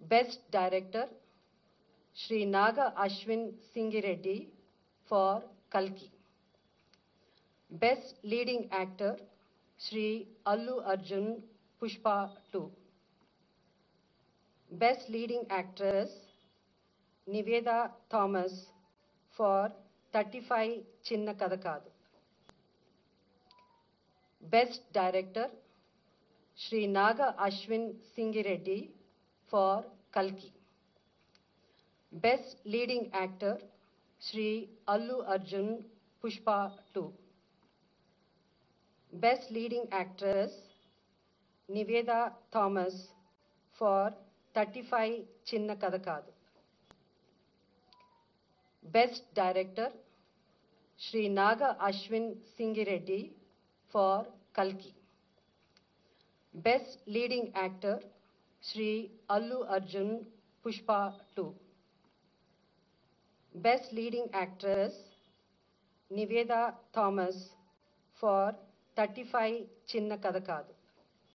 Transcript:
Best Director Shri Naga Ashwin Singireddy for Kalki. Best Leading Actor Shri Allu Arjun Pushpa 2. Best Leading Actress Niveda Thomas for 35 Chinna Kadakadu. Best Director Shri Naga Ashwin Singireddy for Kalki. Best Leading Actor Shri Allu Arjun Pushpa 2. Best Leading Actress Niveda Thomas for 35 Chinna Kadakadu. Best Director Shri Naga Ashwin Singireddy for Kalki. Best Leading Actor Shri Allu Arjun Pushpa 2. Best Leading Actress Niveda Thomas for 35 Chinna Kadakadu.